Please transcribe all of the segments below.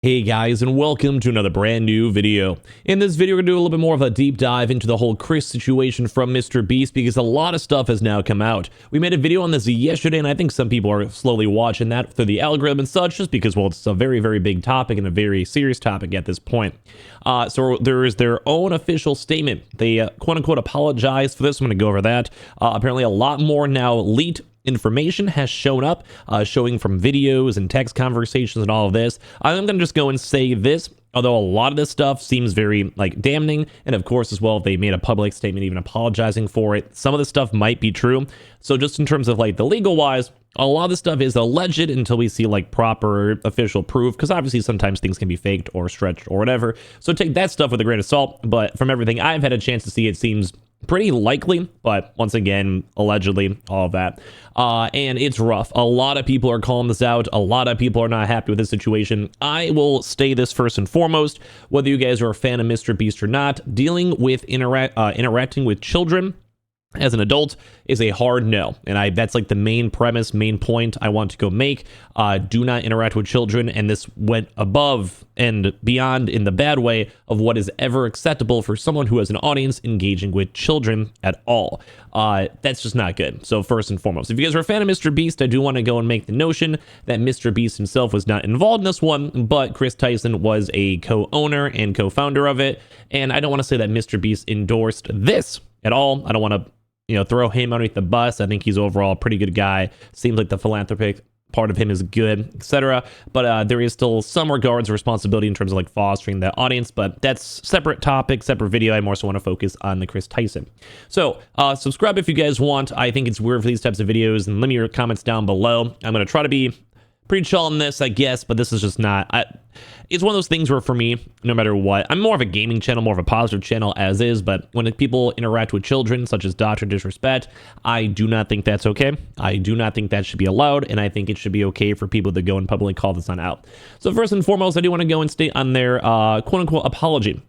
Hey guys, and welcome to another brand new video. In this video, we're going to do a little bit more of a deep dive into the whole Kris situation from MrBeast because a lot of stuff has now come out. We made a video on this yesterday, and I think some people are slowly watching that through the algorithm and such, just because, well, it's a very, very big topic and a very serious topic at this point. So there is their own official statement. They quote-unquote apologize for this. I'm going to go over that. Apparently, a lot more now leaked information has shown up, showing from videos and text conversations and all of this. I'm going to just go and say this, although a lot of this stuff seems very damning, and of course as well they made a public statement even apologizing for it. Some of the stuff might be true, so just in terms of the legal wise, a lot of this stuff is alleged until we see proper official proof, because obviously sometimes things can be faked or stretched or whatever, so take that stuff with a grain of salt. But from everything I've had a chance to see, it seems pretty likely, but once again, allegedly, all of that. And it's rough. A lot of people are calling this out. A lot of people are not happy with this situation. I will say this first and foremost, whether you guys are a fan of MrBeast or not, dealing with interacting with children as an adult is a hard no, and that's the main premise, main point I want to go make. Do not interact with children, and this went above and beyond in the bad way of what is ever acceptable for someone who has an audience engaging with children at all. That's just not good. So first and foremost, if you guys are a fan of MrBeast, I do want to go and make the notion that MrBeast himself was not involved in this one, but Kris Tyson was a co-owner and co-founder of it, and I don't want to say that MrBeast endorsed this at all. I don't want to throw him underneath the bus. I think he's overall a pretty good guy. Seems like the philanthropic part of him is good, etc. But there is still some regards or responsibility in terms of fostering that audience. But that's separate topic, separate video. I more so want to focus on the Kris Tyson. So subscribe if you guys want. I think it's weird for these types of videos, and let me your comments down below. I'm going to try to be pretty chill on this, I guess, but this is just not. It's one of those things where for me, no matter what, I'm more of a gaming channel, more of a positive channel as is, but when people interact with children, such as doctor disrespect, I do not think that's okay. I do not think that should be allowed, and I think it should be okay for people to go and publicly call this on out. So first and foremost, I do want to go and state on their quote-unquote apology.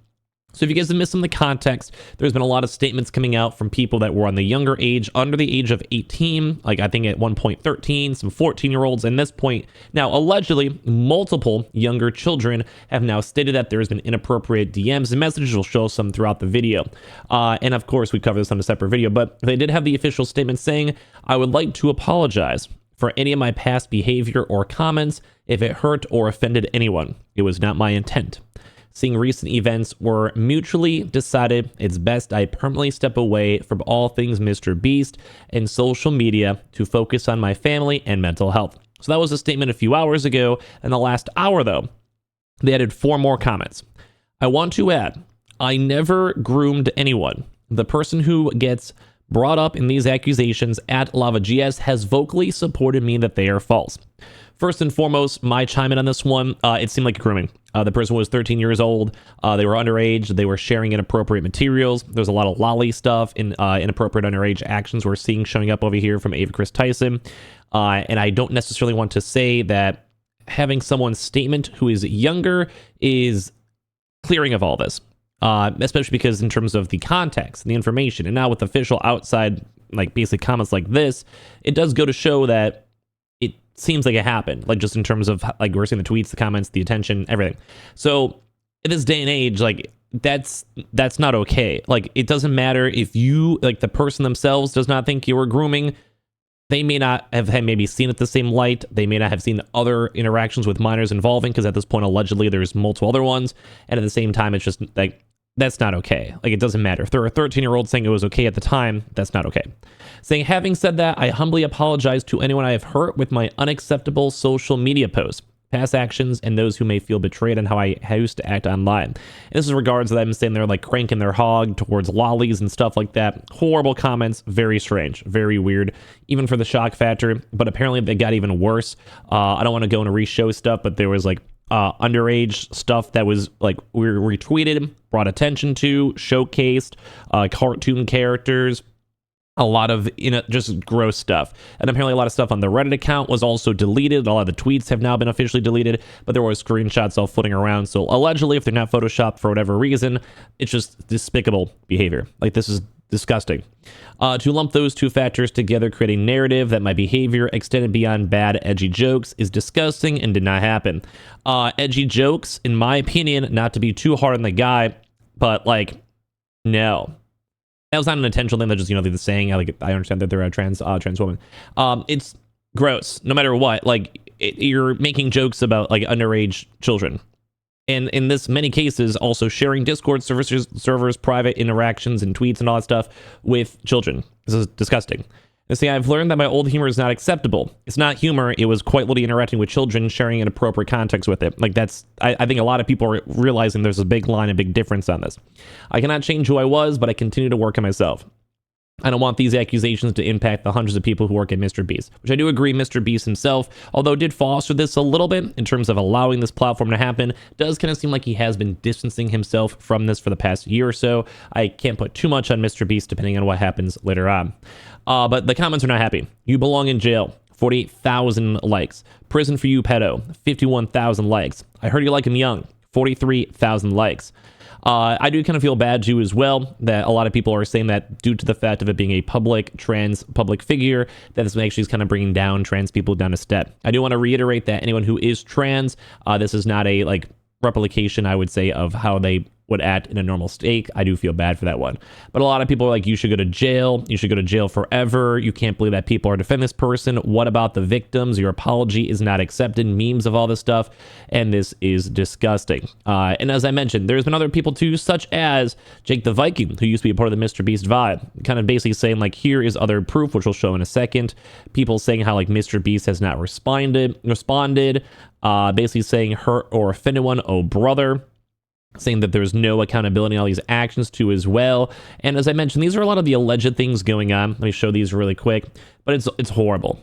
So if you guys have missed some of the context, there's been a lot of statements coming out from people that were on the younger age, under the age of 18, I think at one point 13, some 14-year-olds, and this point, now allegedly, multiple younger children have now stated that there's been inappropriate DMs and messages. Will show some throughout the video. And of course, we cover this on a separate video, but they did have the official statement saying, "I would like to apologize for any of my past behavior or comments if it hurt or offended anyone. It was not my intent. Seeing recent events were mutually decided it's best I permanently step away from all things MrBeast and social media to focus on my family and mental health." So that was a statement a few hours ago. In the last hour, though, they added 4 more comments. "I want to add, I never groomed anyone. The person who gets brought up in these accusations at LavaGS has vocally supported me that they are false." First and foremost, my chime in on this one, it seemed like grooming. The person was 13 years old. They were underage. They were sharing inappropriate materials. There's a lot of lolly stuff in inappropriate underage actions we're seeing showing up over here from Ava Kris Tyson. And I don't necessarily want to say that having someone's statement who is younger is clearing of all this, especially because in terms of the context and the information, and now with official outside basic comments like this, it does go to show that seems like it happened, just in terms of we're seeing the tweets, the comments, the attention, everything. So in this day and age, that's not okay. It doesn't matter if you the person themselves does not think you were grooming. They may not have maybe seen it the same light. They may not have seen other interactions with minors involving, because at this point allegedly there's multiple other ones, and at the same time it's just that's not okay. It doesn't matter. If there were a 13-year-old saying it was okay at the time, that's not okay. Saying, "Having said that, I humbly apologize to anyone I have hurt with my unacceptable social media posts, past actions, and those who may feel betrayed on how I used to act online." And this is in regards to them saying they're cranking their hog towards lollies and stuff like that. Horrible comments. Very strange. Very weird. Even for the shock factor. But apparently they got even worse. I don't want to go into re-show stuff, but there was underage stuff that was we retweeted, brought attention to, showcased, cartoon characters, a lot of just gross stuff. And apparently a lot of stuff on the Reddit account was also deleted. A lot of the tweets have now been officially deleted, but there were screenshots all floating around. So allegedly, if they're not photoshopped for whatever reason, it's just despicable behavior. This is Disgusting. To lump those two factors together, create a narrative that my behavior extended beyond bad, edgy jokes is disgusting and did not happen. Edgy jokes, in my opinion, not to be too hard on the guy, but like, no. That was not an intentional thing. That just, they're saying, like, I understand that they're a trans woman. It's gross, no matter what. Like, you're making jokes about, like, underage children. And in this many cases, also sharing Discord servers, private interactions and tweets and all that stuff with children. This is disgusting. And see, I've learned that my old humor is not acceptable. It's not humor. It was quite literally interacting with children, sharing an appropriate context with it. Like that's, I think a lot of people are realizing there's a big line, a big difference on this. I cannot change who I was, but I continue to work on myself. I don't want these accusations to impact the hundreds of people who work at MrBeast, which I do agree MrBeast himself, although did foster this a little bit in terms of allowing this platform to happen, does kind of seem like he has been distancing himself from this for the past year or so. I can't put too much on MrBeast depending on what happens later on. But the comments are not happy. You belong in jail. 48,000 likes. Prison for you, pedo. 51,000 likes. I heard you like him young. 43,000 likes. I do kind of feel bad too as well that a lot of people are saying that due to the fact of it being a public figure, that this actually is kind of bringing down trans people down a step. I do want to reiterate that anyone who is trans, this is not a like replication, I would say, of how they would act in a normal state. I do feel bad for that one. But a lot of people are like, you should go to jail. You should go to jail forever. You can't believe that people are defending this person. What about the victims? Your apology is not accepted. Memes of all this stuff. And this is disgusting. And as I mentioned, there's been other people too, such as Jake the Viking, who used to be a part of the MrBeast vibe, kind of basically saying like, here is other proof, which we'll show in a second. People saying how like MrBeast has not responded, basically saying hurt or offended one, oh brother. Saying that there's no accountability in all these actions too as well. And as I mentioned, these are a lot of the alleged things going on. Let me show these really quick, but it's horrible.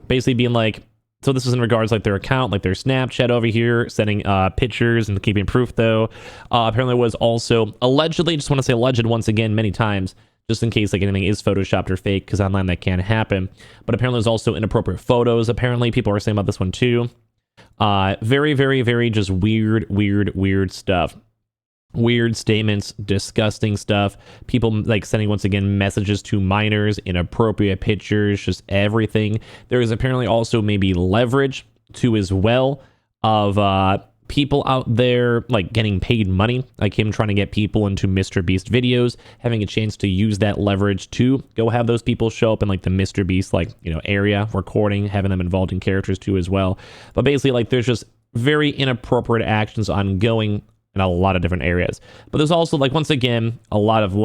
Basically being like, so this is in regards like their account, like their Snapchat over here, sending pictures and keeping proof though. Apparently was also allegedly, just want to say alleged once again many times, just in case like anything is photoshopped or fake, because online that can happen. But apparently there's also inappropriate photos. Apparently people are saying about this one too. Very, very, very just weird stuff. Weird statements, disgusting stuff. People like sending once again messages to minors, inappropriate pictures, just everything. There is apparently also maybe leverage too as well of people out there like getting paid money, like him trying to get people into MrBeast videos, having a chance to use that leverage to go have those people show up in like the MrBeast like area recording, having them involved in characters too as well. But basically like there's just very inappropriate actions ongoing in a lot of different areas. But there's also like once again a lot of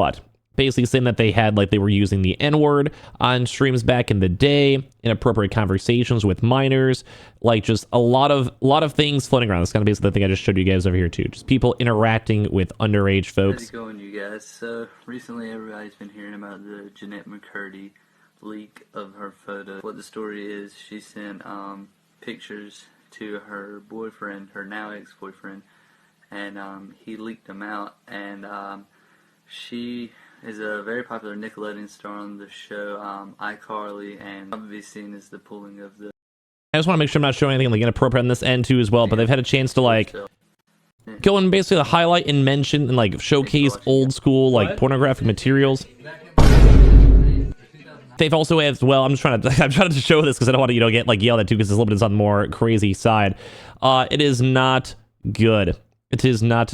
basically saying that they had like they were using the N-word on streams back in the day, inappropriate conversations with minors, like just a lot of things floating around. That's kind of basically the thing I just showed you guys over here too. Just people interacting with underage folks. How's it going, you guys? So recently everybody's been hearing about the Jeanette McCurdy leak of her photo. What the story is, she sent pictures to her boyfriend, her now ex-boyfriend, and he leaked them out, and she is a very popular Nickelodeon star on the show iCarly, and probably seen as the pulling of the... I just want to make sure I'm not showing anything like inappropriate on this end too as well, but they've had a chance to like go and basically highlight and mention and like showcase old school like pornographic materials. They've also as well, I'm trying to show this because I don't want to get like yelled at too, because it's a little bit on the more crazy side. It is not good. It is not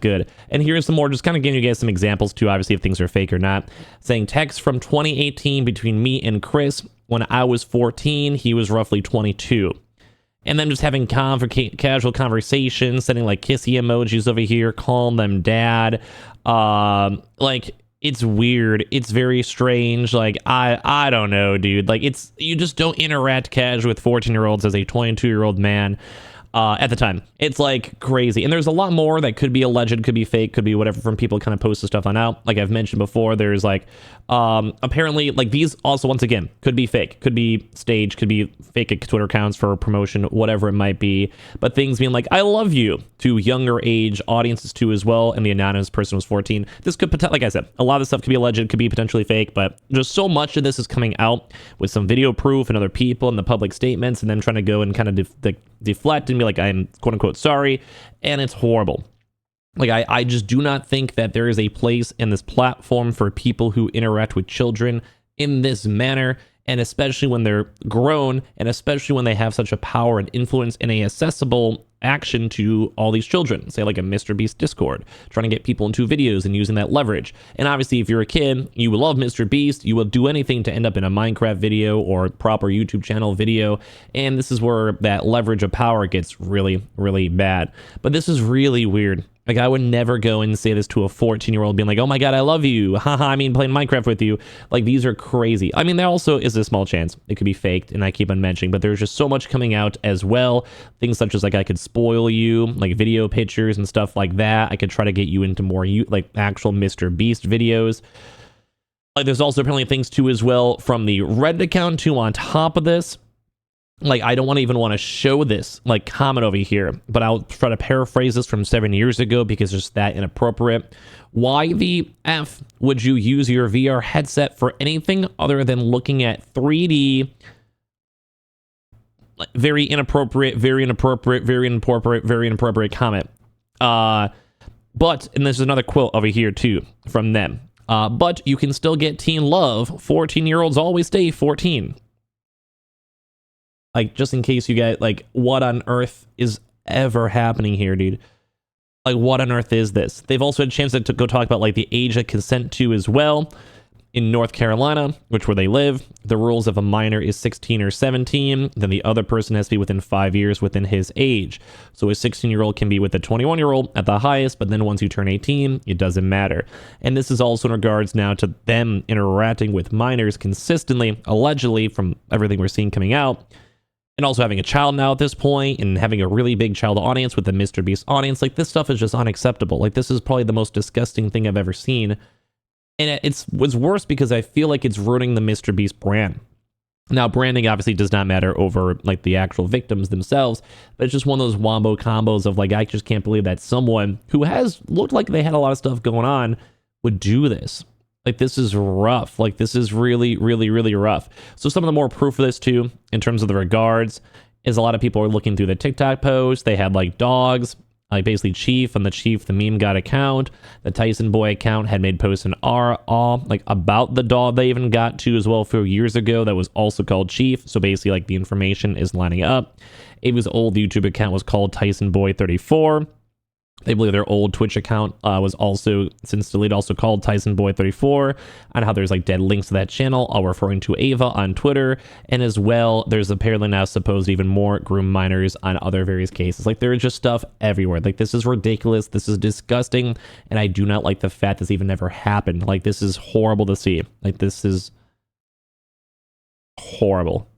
good. And here's some more, just kind of giving you guys some examples too, obviously if things are fake or not. Saying text from 2018 between me and Chris. When I was 14, he was roughly 22. And then just having casual conversations, sending like kissy emojis over here, calling them dad. Like it's weird. It's very strange. Like I don't know, dude. Like you just don't interact casual with 14-year-olds as a 22-year-old man. At the time, it's like crazy, and there's a lot more that could be alleged, could be fake, could be whatever from people kind of posting stuff on out. Like I've mentioned before, there's like apparently like these also once again could be fake, could be staged, could be fake Twitter accounts for promotion, whatever it might be. But things being like I love you to younger age audiences too as well, and the anonymous person was 14. This could like I said, a lot of this stuff could be alleged, could be potentially fake, but just so much of this is coming out with some video proof and other people and the public statements, and then trying to go and kind of deflect and be like, I'm quote unquote sorry, and it's horrible. Like, I just do not think that there is a place in this platform for people who interact with children in this manner, and especially when they're grown, and especially when they have such a power and influence in a accessible action to all these children, say like a MrBeast Discord, trying to get people into videos and using that leverage. And obviously, if you're a kid, you will love MrBeast, you will do anything to end up in a Minecraft video or proper YouTube channel video, and this is where that leverage of power gets really, really bad. But this is really weird. Like, I would never go and say this to a 14-year-old being like, oh my god, I love you. Haha, I mean, playing Minecraft with you. Like, these are crazy. I mean, there also is a small chance it could be faked, and I keep on mentioning, but there's just so much coming out as well. Things such as, like, I could spoil you, like video pictures and stuff like that. I could try to get you into more, like, actual MrBeast videos. Like, there's also apparently things, too, as well from the Reddit account, too, on top of this. Like, I don't even want to show this, like, comment over here, but I'll try to paraphrase this from 7 years ago because it's just that inappropriate. Why the F would you use your VR headset for anything other than looking at 3D? Very inappropriate, very inappropriate, very inappropriate, very inappropriate comment. But, and there's another quote over here, too, from them. But you can still get teen love. 14-year-olds always stay 14. Like, just in case you guys, like, what on earth is ever happening here, dude? Like, what on earth is this? They've also had a chance to go talk about, like, the age of consent, too, as well. In North Carolina, which where they live, the rules of a minor is 16 or 17. Then the other person has to be within 5 years within his age. So a 16-year-old can be with a 21-year-old at the highest, but then once you turn 18, it doesn't matter. And this is also in regards now to them interacting with minors consistently, allegedly, from everything we're seeing coming out. And also having a child now at this point, and having a really big child audience with the MrBeast audience. Like, this stuff is just unacceptable. Like, this is probably the most disgusting thing I've ever seen. And it's worse because I feel like it's ruining the MrBeast brand. Now, branding obviously does not matter over, like, the actual victims themselves, but it's just one of those wombo combos of, like, I just can't believe that someone who has looked like they had a lot of stuff going on would do this. Like, this is rough. Like, this is really, really, really rough. So some of the more proof of this, too, in terms of the regards, is a lot of people are looking through the TikTok posts. They had, like, dogs, like, basically Chief, and the Chief, the meme god account. The Tyson Boy account had made posts in like, about the dog they even got to as well a few years ago that was also called Chief. So basically, like, the information is lining up. Ava's old YouTube account was called Tyson Boy 34. They believe their old Twitch account was also, since deleted, also called Tyson Boy 34, and how there's, like, dead links to that channel, all referring to Ava on Twitter. And as well, there's apparently now supposed even more groomed minors on other various cases. Like, there is just stuff everywhere. Like, this is ridiculous. This is disgusting. And I do not like the fact this even never happened. Like, this is horrible to see. Like, this is horrible.